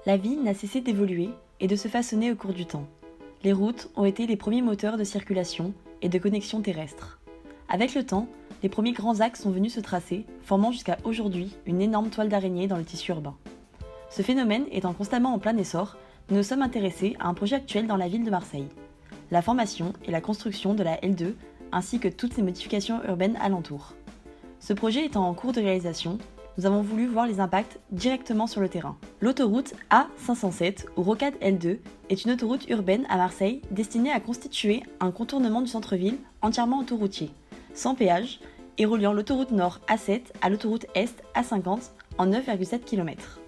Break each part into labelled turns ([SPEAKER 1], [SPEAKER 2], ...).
[SPEAKER 1] La ville n'a cessé d'évoluer et de se façonner au cours du temps. Les routes ont été les premiers moteurs de circulation et de connexion terrestre. Avec le temps, les premiers grands axes sont venus se tracer, formant jusqu'à aujourd'hui une énorme toile d'araignée dans le tissu urbain. Ce phénomène étant constamment en plein essor, nous nous sommes intéressés à un projet actuel dans la ville de Marseille. La formation et la construction de la L2, ainsi que toutes ses modifications urbaines alentour. Ce projet étant en cours de réalisation, nous avons voulu voir les impacts directement sur le terrain. L'autoroute A507, ou Rocade L2, est une autoroute urbaine à Marseille destinée à constituer un contournement du centre-ville entièrement autoroutier, sans péage, et reliant l'autoroute nord A7 à l'autoroute est A50 en 9,7 km.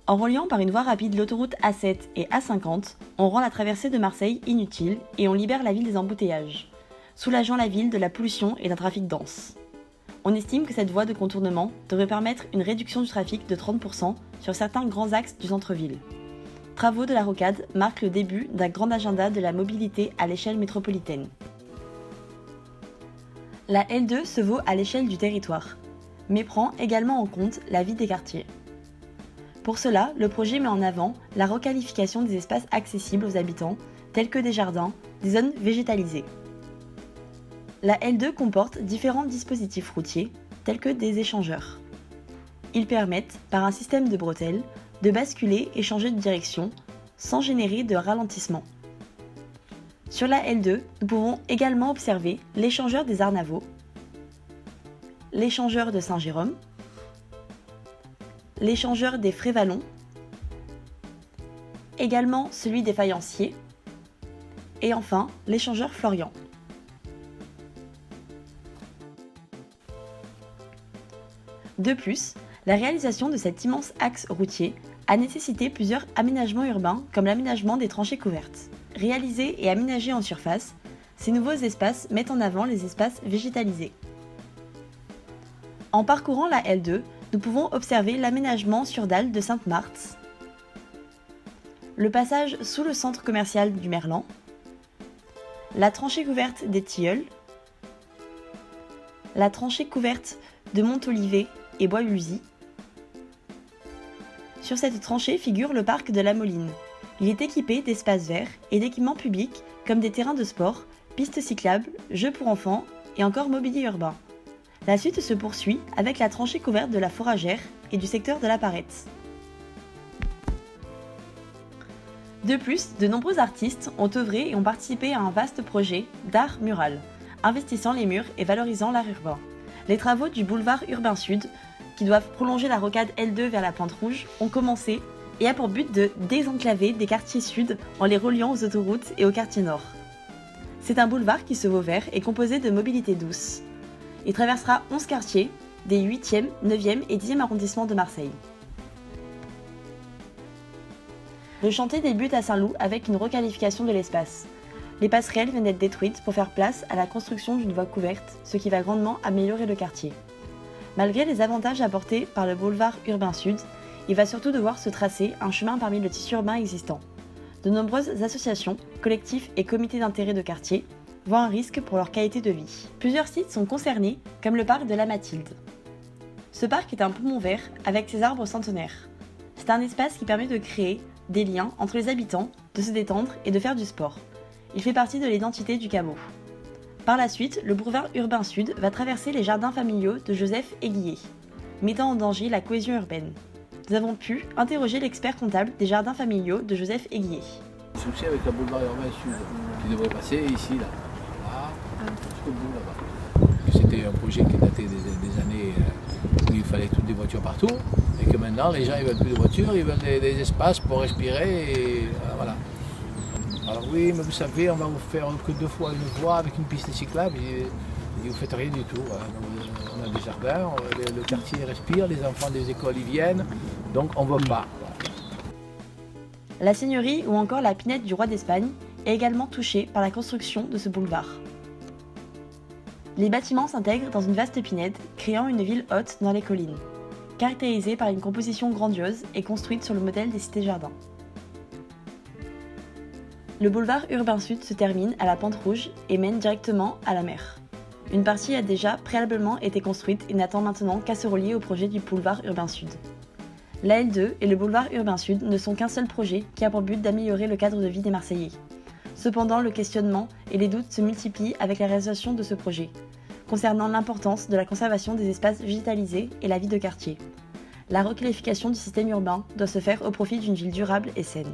[SPEAKER 1] En reliant par une voie rapide l'autoroute A7 et A50, on rend la traversée de Marseille inutile et on libère la ville des embouteillages, soulageant la ville de la pollution et d'un trafic dense. On estime que cette voie de contournement devrait permettre une réduction du trafic de 30% sur certains grands axes du centre-ville. Travaux de la rocade marquent le début d'un grand agenda de la mobilité à l'échelle métropolitaine. La L2 se vaut à l'échelle du territoire, mais prend également en compte la vie des quartiers. Pour cela, le projet met en avant la requalification des espaces accessibles aux habitants, tels que des jardins, des zones végétalisées. La L2 comporte différents dispositifs routiers, tels que des échangeurs. Ils permettent, par un système de bretelles, de basculer et changer de direction, sans générer de ralentissement. Sur la L2, nous pouvons également observer l'échangeur des Arnavaux, l'échangeur de Saint-Jérôme, l'échangeur des Frévalons, également celui des Faïenciers, et enfin l'échangeur Florian. De plus, la réalisation de cet immense axe routier a nécessité plusieurs aménagements urbains comme l'aménagement des tranchées couvertes. Réalisés et aménagés en surface, ces nouveaux espaces mettent en avant les espaces végétalisés. En parcourant la L2, nous pouvons observer l'aménagement sur dalle de Sainte-Marthe, le passage sous le centre commercial du Merlan, la tranchée couverte des Tilleuls, la tranchée couverte de Montolivet et Bois-Luzy. Sur cette tranchée figure le parc de la Moline. Il est équipé d'espaces verts et d'équipements publics comme des terrains de sport, pistes cyclables, jeux pour enfants et encore mobilier urbain. La suite se poursuit avec la tranchée couverte de la Foragère et du secteur de la Parette. De plus, de nombreux artistes ont œuvré et ont participé à un vaste projet d'art mural, investissant les murs et valorisant l'art urbain. Les travaux du boulevard Urbain Sud, qui doivent prolonger la rocade L2 vers la Pointe Rouge, ont commencé et a pour but de désenclaver des quartiers sud en les reliant aux autoroutes et au quartier nord. C'est un boulevard qui se vaut vert et composé de mobilité douce. Il traversera 11 quartiers des 8e, 9e et 10e arrondissements de Marseille. Le chantier débute à Saint-Loup avec une requalification de l'espace. Les passerelles viennent d'être détruites pour faire place à la construction d'une voie couverte, ce qui va grandement améliorer le quartier. Malgré les avantages apportés par le boulevard Urbain Sud, il va surtout devoir se tracer un chemin parmi le tissu urbain existant. De nombreuses associations, collectifs et comités d'intérêt de quartier voient un risque pour leur qualité de vie. Plusieurs sites sont concernés, comme le parc de la Mathilde. Ce parc est un poumon vert avec ses arbres centenaires. C'est un espace qui permet de créer des liens entre les habitants, de se détendre et de faire du sport. Il fait partie de l'identité du Caveau. Par la suite, le boulevard Urbain Sud va traverser les jardins familiaux de Joseph Aiguillet, mettant en danger la cohésion urbaine. Nous avons pu interroger l'expert comptable des jardins familiaux de Joseph Aiguillet.
[SPEAKER 2] Le souci avec le boulevard Urbain Sud, qui devrait passer ici, là, jusqu'au bout là-bas. C'était un projet qui datait des années où il fallait toutes des voitures partout, et que maintenant les gens ils veulent plus de voitures, ils veulent des espaces pour respirer, et voilà. Alors oui, mais vous savez, on va vous faire que 2 fois une voie avec une piste cyclable, et vous faites rien du tout. On a des jardins, le quartier respire, les enfants des écoles y viennent, donc on ne veut pas.
[SPEAKER 1] La seigneurie ou encore la pinette du roi d'Espagne est également touchée par la construction de ce boulevard. Les bâtiments s'intègrent dans une vaste pinède, créant une ville haute dans les collines, caractérisée par une composition grandiose et construite sur le modèle des cités-jardins. Le boulevard Urbain Sud se termine à la Pointe Rouge et mène directement à la mer. Une partie a déjà préalablement été construite et n'attend maintenant qu'à se relier au projet du boulevard Urbain Sud. L'AL2 et le boulevard urbain sud ne sont qu'un seul projet qui a pour but d'améliorer le cadre de vie des Marseillais. Cependant, le questionnement et les doutes se multiplient avec la réalisation de ce projet, concernant l'importance de la conservation des espaces végétalisés et la vie de quartier. La requalification du système urbain doit se faire au profit d'une ville durable et saine.